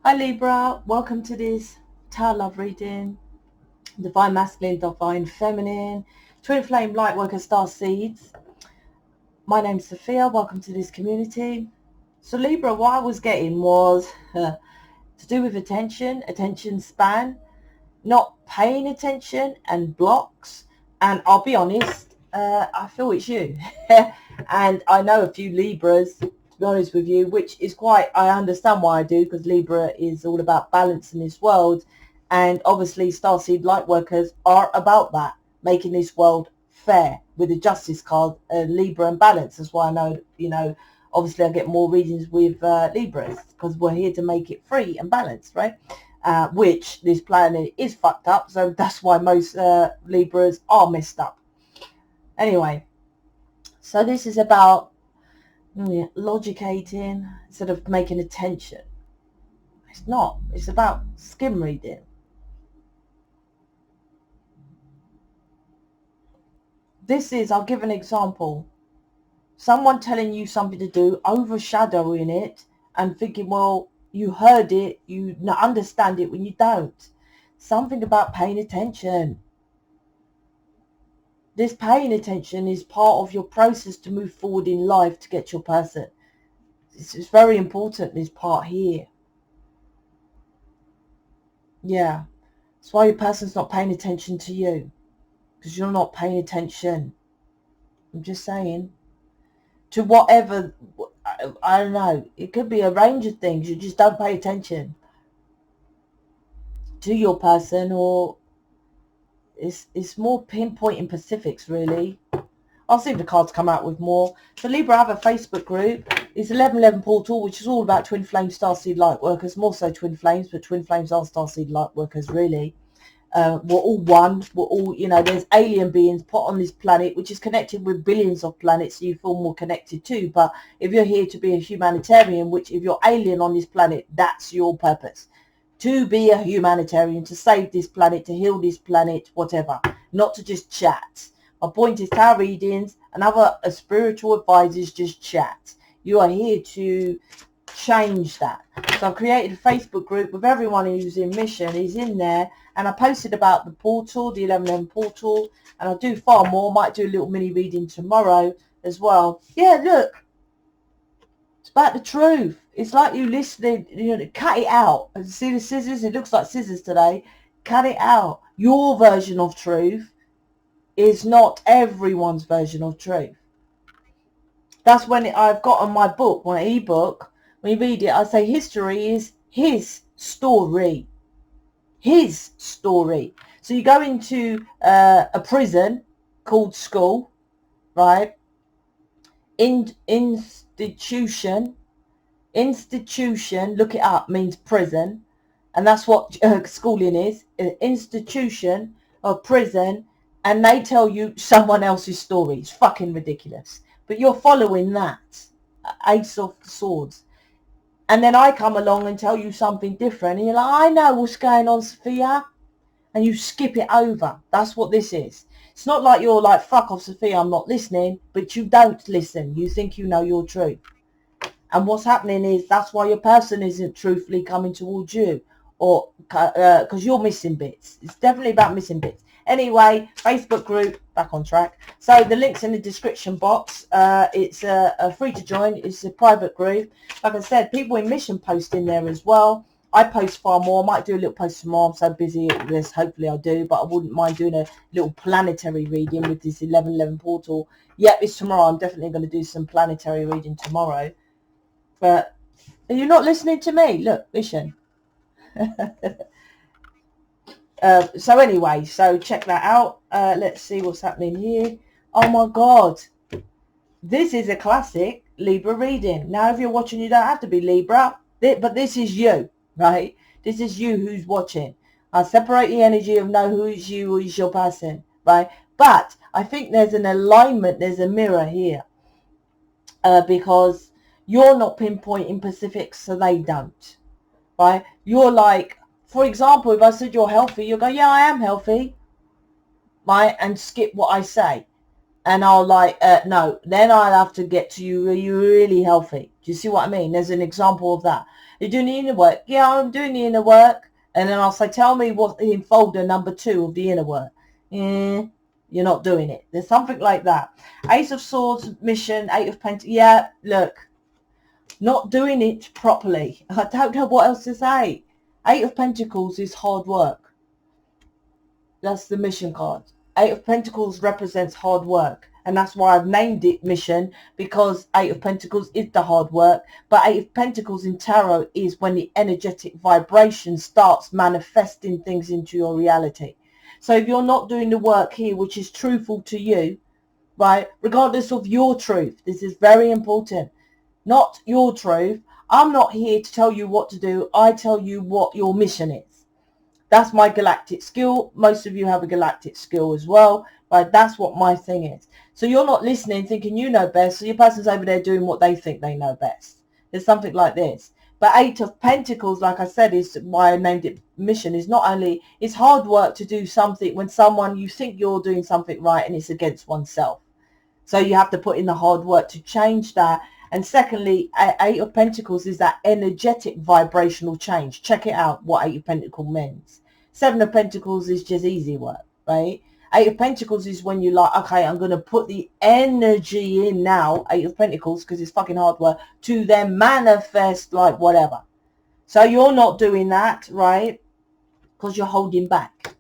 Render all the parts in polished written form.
Hi Libra, welcome to this tarot love reading. Divine Masculine, Divine Feminine, Twin Flame, Lightworkers, Starseeds. My name's Sophia, welcome to this community. So Libra, what I was getting was to do with attention span, not paying attention and blocks. And I'll be honest, I feel it's you. And I know a few Libras, to be honest with you, which is quite, I understand why I do, because Libra is all about balance in this world. And obviously Starseed Lightworkers are about that, making this world fair with the Justice card, Libra and balance. That's why I know, obviously I get more readings with Libras, because we're here to make it free and balanced, right? Which this planet is fucked up, so that's why most Libras are messed up. Anyway, so this is about logicating instead of making attention. It's not. It's about skim reading. This is, I'll give an example. Someone telling you something to do, overshadowing it and thinking, well, you heard it, you understand it when you don't. Something about paying attention. This paying attention is part of your process to move forward in life to get your person. It's very important, this part here. Yeah. That's why your person's not paying attention to you. Because you're not paying attention. I'm just saying. To whatever, I don't know. It could be a range of things. You just don't pay attention to your person, or it's more pinpointing specifics, really. I'll see if the cards come out with more. So Libra have a Facebook group. It's 1111 Portal, which is all about Twin Flame Starseed Lightworkers, more so Twin Flames, but Twin Flames are Starseed Lightworkers, really. We're all one. We're all, there's alien beings put on this planet, which is connected with billions of planets, so you feel more connected too. But if you're here to be a humanitarian, which if you're alien on this planet, that's your purpose. To be a humanitarian, to save this planet, to heal this planet, whatever. Not to just chat. My point is, tarot readings and other spiritual advisors just chat. You are here to change that. So I've created a Facebook group with everyone who's in mission. He's in there, and I posted about the portal, the 1111 portal, and I'll do far more. Might do a little mini reading tomorrow as well. Yeah, look, it's about the truth. It's like you listening, cut it out. See the scissors? It looks like scissors today. Cut it out. Your version of truth is not everyone's version of truth. That's when I've got on my book, my ebook, when you read it, I say history is his story. His story. So you go into a prison called school, right? Institution, look it up, means prison. And that's what schooling is, an institution or prison. And they tell you someone else's story. It's fucking ridiculous. But you're following that. Ace of Swords. And then I come along and tell you something different. And you're like, I know what's going on, Sophia. And you skip it over. That's what this is. It's not like you're like, fuck off, Sophia, I'm not listening. But you don't listen. You think you know your truth. And what's happening is that's why your person isn't truthfully coming towards you. Or because you're missing bits. It's definitely about missing bits. Anyway, Facebook group, back on track. So the link's in the description box. It's free to join. It's a private group. Like I said, people in mission post in there as well. I post far more. I might do a little post tomorrow. I'm so busy at this. Hopefully I do. But I wouldn't mind doing a little planetary reading with this 1111 portal. Yep, it's tomorrow. I'm definitely going to do some planetary reading tomorrow. But are you not listening to me? Look, listen. So anyway, so check that out. Let's see what's happening here. Oh my God. This is a classic Libra reading. Now, if you're watching, you don't have to be Libra, but this is you, right? This is you who's watching. I separate the energy of know who is you, who is your person, right? But I think there's an alignment, there's a mirror here. Because you're not pinpointing specifics, so they don't, right? You're like, for example, if I said you're healthy, you'll go, yeah, I am healthy, right? And skip what I say. And I'll like, no, then I'll have to get to you, are you really healthy? Do you see what I mean? There's an example of that. You're doing the inner work. Yeah, I'm doing the inner work. And then I'll say, tell me what's in folder number 2 of the inner work. You're not doing it. There's something like that. Ace of Swords, mission, 8 of Pentacles. Yeah, look, not doing it properly. I don't know what else to say. 8 of Pentacles is hard work. That's the mission card. 8 of Pentacles represents hard work. And that's why I've named it mission, because 8 of Pentacles is the hard work. But 8 of Pentacles in tarot is when the energetic vibration starts manifesting things into your reality. So if you're not doing the work here, which is truthful to you, right, regardless of your truth, this is very important, not your truth. I'm not here to tell you what to do. I tell you what your mission is. That's my galactic skill. Most of you have a galactic skill as well, but that's what my thing is. So you're not listening thinking you know best, so your person's over there doing what they think they know best. There's something like this. But 8 of Pentacles, like I said, is why I named it mission, is not only, it's hard work to do something when someone, you think you're doing something right and it's against oneself. So you have to put in the hard work to change that. And secondly, 8 of Pentacles is that energetic vibrational change. Check it out, what 8 of Pentacles means. 7 of Pentacles is just easy work, right? 8 of Pentacles is when you're like, okay, I'm going to put the energy in now, 8 of Pentacles, because it's fucking hard work, to then manifest like whatever. So you're not doing that, right? Because you're holding back.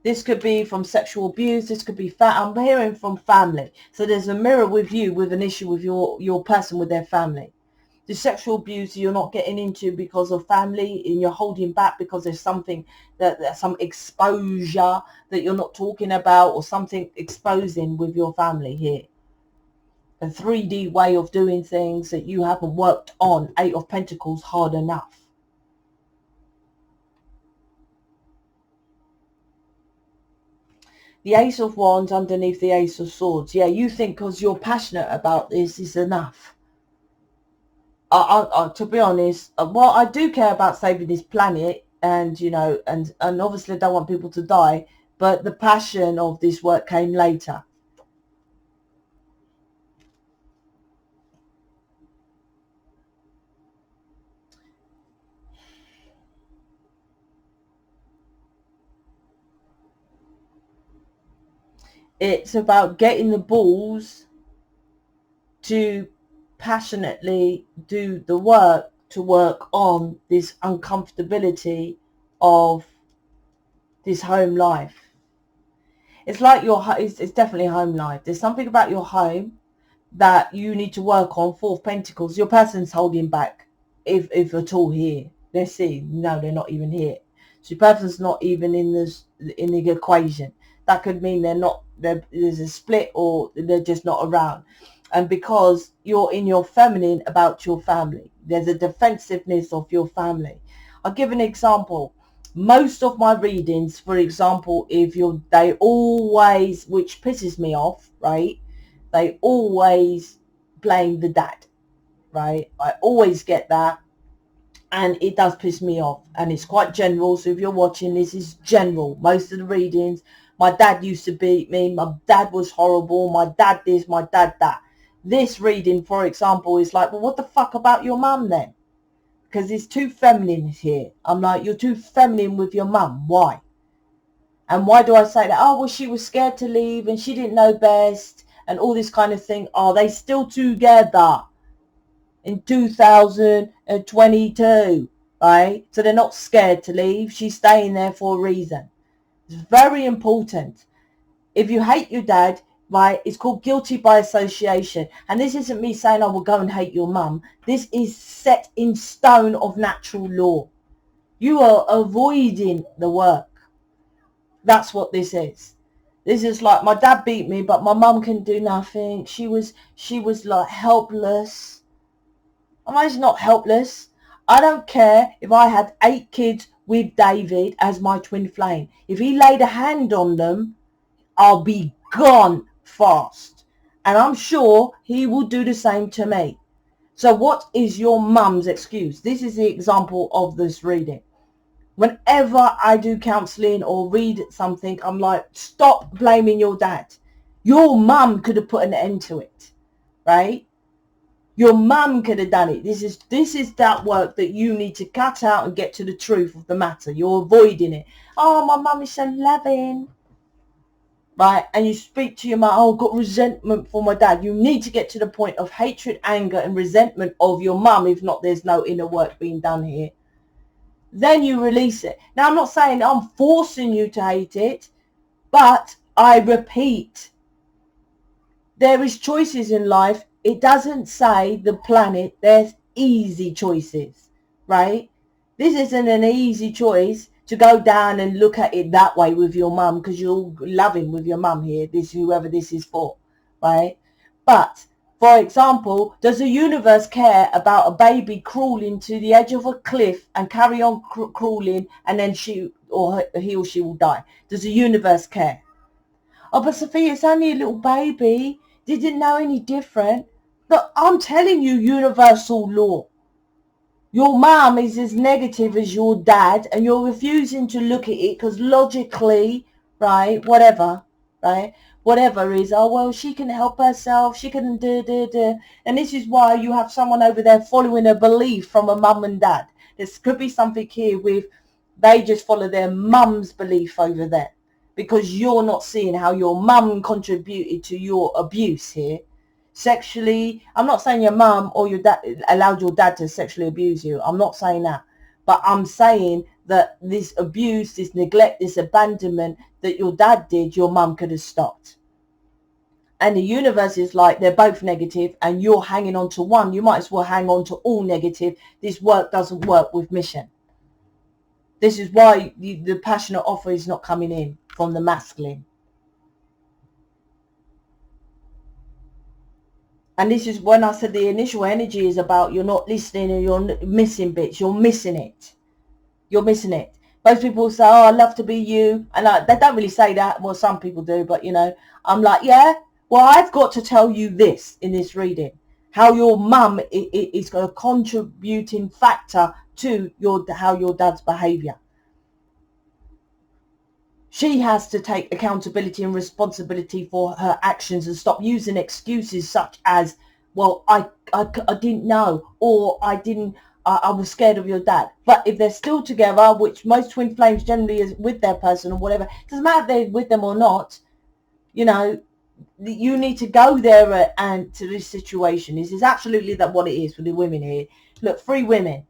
This could be from sexual abuse. This could be I'm hearing from family. So there's a mirror with you with an issue with your person with their family. The sexual abuse you're not getting into because of family, and you're holding back because there's something that some exposure that you're not talking about, or something exposing with your family here. A 3D way of doing things that you haven't worked on, 8 of Pentacles, hard enough. The Ace of Wands underneath the Ace of Swords. Yeah, you think because you're passionate about this is enough. To be honest, well, I do care about saving this planet, and you know, and obviously I don't want people to die, but the passion of this work came later. It's about getting the balls to passionately do the work, to work on this uncomfortability of this home life. It's like it's definitely home life. There's something about your home that you need to work on. 4 of Pentacles, your person's holding back, if at all here. Let's see. No, they're not even here. So your person's not even in the equation. That could mean there's a split, or they're just not around. And because you're in your feminine about your family, there's a defensiveness of your family. I'll give an example. Most of my readings, for example, they always, which pisses me off, right? They always blame the dad, right? I always get that, and it does piss me off, and it's quite general. So if you're watching, this is general. Most of the readings, my dad used to beat me, my dad was horrible, my dad this, my dad that. This reading, for example, is like, well, what the fuck about your mum then? Because it's too feminine here. I'm like, you're too feminine with your mum. Why? And why do I say that? Oh, well, she was scared to leave and she didn't know best and all this kind of thing. Are they still together in 2022? Right? So they're not scared to leave. She's staying there for a reason. It's very important. If you hate your dad, right, it's called guilty by association. And this isn't me saying, I will go and hate your mum. This is set in stone of natural law. You are avoiding the work. That's what this is. This is like, my dad beat me, but my mum can do nothing. She was like helpless. I'm not helpless. I don't care if I had 8 kids with David as my twin flame. If he laid a hand on them, I'll be gone fast. And I'm sure he will do the same to me. So what is your mum's excuse? This is the example of this reading. Whenever I do counseling or read something, I'm like, stop blaming your dad. Your mum could have put an end to it, right? Your mum could have done it. This is that work that you need to cut out and get to the truth of the matter. You're avoiding it. Oh, my mum is so loving. Right? And you speak to your mum, oh, I've got resentment for my dad. You need to get to the point of hatred, anger, and resentment of your mum. If not, there's no inner work being done here. Then you release it. Now, I'm not saying I'm forcing you to hate it, but I repeat, there is choices in life. It doesn't say the planet, there's easy choices, right? This isn't an easy choice to go down and look at it that way with your mum, because you're loving with your mum here, this whoever this is for, right? But for example, does the universe care about a baby crawling to the edge of a cliff and carry on crawling, and then he or she will die? Does the universe care? Oh, but Sophia, it's only a little baby. Didn't know any different. But I'm telling you, universal law. Your mum is as negative as your dad, and you're refusing to look at it because logically, right, whatever is, oh, well, she can help herself, she can do. And this is why you have someone over there following a belief from a mum and dad. There could be something here with, they just follow their mum's belief over there, because you're not seeing how your mum contributed to your abuse here. Sexually, I'm not saying your mum or your dad allowed your dad to sexually abuse you. I'm not saying that. But I'm saying that this abuse, this neglect, this abandonment that your dad did, your mum could have stopped. And the universe is like, they're both negative and you're hanging on to one. You might as well hang on to all negative. This work doesn't work with mission. This is why the passionate offer is not coming in from the masculine. And this is when I said the initial energy is about you're not listening and you're missing bits. You're missing it. You're missing it. Most people say, oh, I love to be you. And they don't really say that. Well, some people do. But, you know, I'm like, yeah, well, I've got to tell you this in this reading. How your mum is a contributing factor to how your dad's behaviour. She has to take accountability and responsibility for her actions and stop using excuses such as, well, I didn't know, or I was scared of your dad. But if they're still together, which most twin flames generally is with their person or whatever, it doesn't matter if they're with them or not, you know, you need to go there and to this situation. This is absolutely what it is for the women here. Look, 3 women.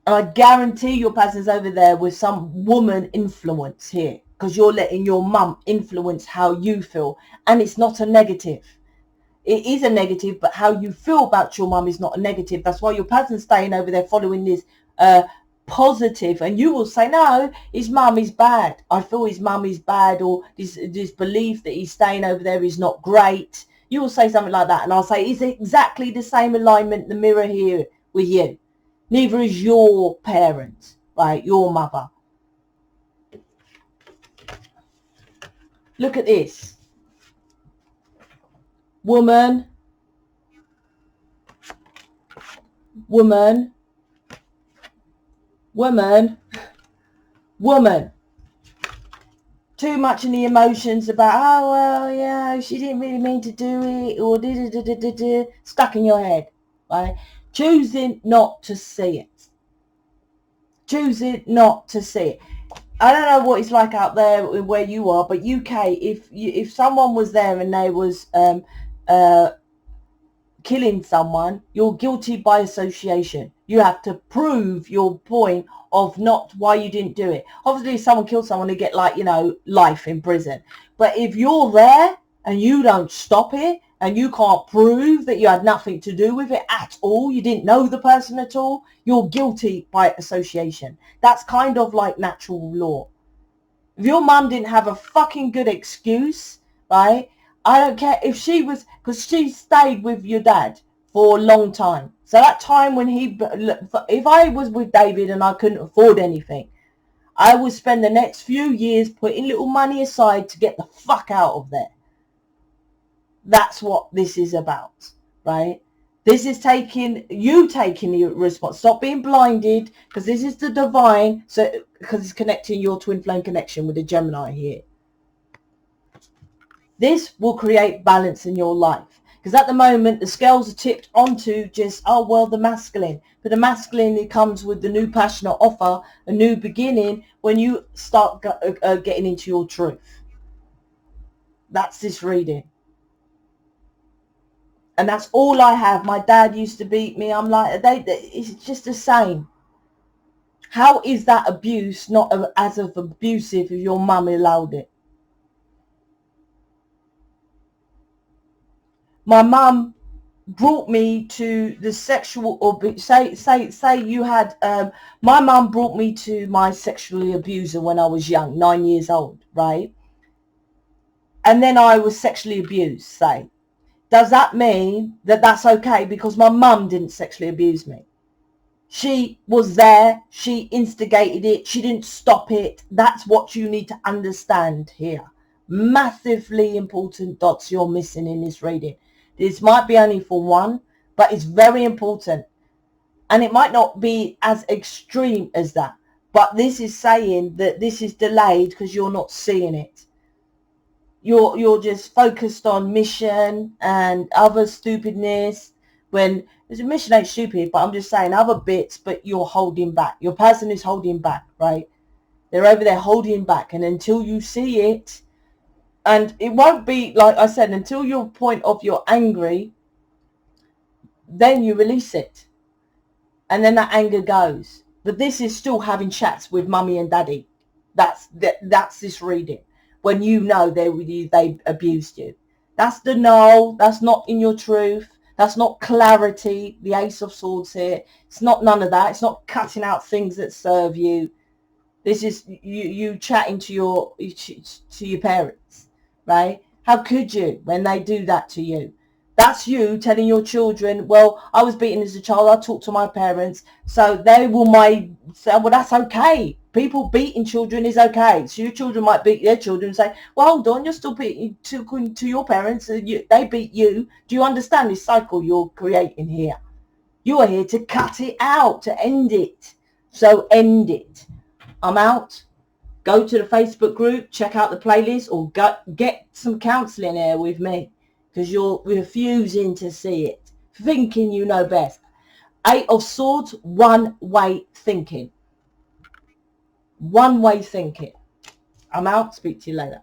And I guarantee your person's over there with some woman influence here, because you're letting your mum influence how you feel. And it's not a negative. It is a negative, but how you feel about your mum is not a negative. That's why your person's staying over there following this positive. And you will say, no, his mum is bad. I feel his mum is bad, or this belief that he's staying over there is not great. You will say something like that. And I'll say, it's exactly the same alignment, the mirror here with you. Neither is your parent, right? Your mother. Look at this. Woman. Woman. Woman. Woman. Too much in the emotions about, oh, well, yeah, she didn't really mean to do it, or stuck in your head, right? Choosing not to see it. Choosing not to see it. I don't know what it's like out there where you are, but UK, if someone was there and they was killing someone, you're guilty by association. You have to prove your point of not why you didn't do it. Obviously, if someone kills someone, they get, like, you know, life in prison. But if you're there and you don't stop it, and you can't prove that you had nothing to do with it at all, you didn't know the person at all, you're guilty by association. That's kind of like natural law. If your mum didn't have a fucking good excuse, right, I don't care if she was, because she stayed with your dad for a long time. So that time when if I was with David and I couldn't afford anything, I would spend the next few years putting little money aside to get the fuck out of there. That's what this is about, right? This is taking the response. Stop being blinded, because this is the divine. So, because it's connecting your twin flame connection with the Gemini here. This will create balance in your life, Because at the moment, the scales are tipped onto just, oh, well, the masculine. But the masculine, it comes with the new passionate offer, a new beginning, when you start getting into your truth. That's this reading. And that's all I have. My dad used to beat me. I'm like, it's just the same. How is that abuse not as of abusive if your mum allowed it? My mum brought me to the sexual, or say you had, my mum brought me to my sexually abuser when I was young, 9 years old, right? And then I was sexually abused, say. Does that mean that that's okay because my mum didn't sexually abuse me? She was there. She instigated it. She didn't stop it. That's what you need to understand here. Massively important dots you're missing in this reading. This might be only for one, but it's very important. And it might not be as extreme as that. But this is saying that this is delayed because you're not seeing it. You're just focused on mission and other stupidness, when the mission ain't stupid, but I'm just saying other bits, but you're holding back. Your person is holding back, right? They're over there holding back, and until you see it, and it won't be, like I said, until your point of you're angry, then you release it, and then that anger goes. But this is still having chats with mummy and daddy. That's this reading. When you know they abused you. That's the no. That's not in your truth. That's not clarity. The Ace of Swords here. It's not none of that. It's not cutting out things that serve you. This is you chatting to your parents, right? How could you when they do that to you? That's you telling your children, well, I was beaten as a child. I talked to my parents, so they will say, well, that's okay. People beating children is okay. So your children might beat their children and say, well, hold on, you're still beating to your parents. They beat you. Do you understand this cycle you're creating here? You are here to cut it out, to end it. So end it. I'm out. Go to the Facebook group, check out the playlist, or get some counselling here with me, because you're refusing to see it, thinking you know best. Eight of Swords, one-way thinking. One-way thinking. I'm out. Speak to you later.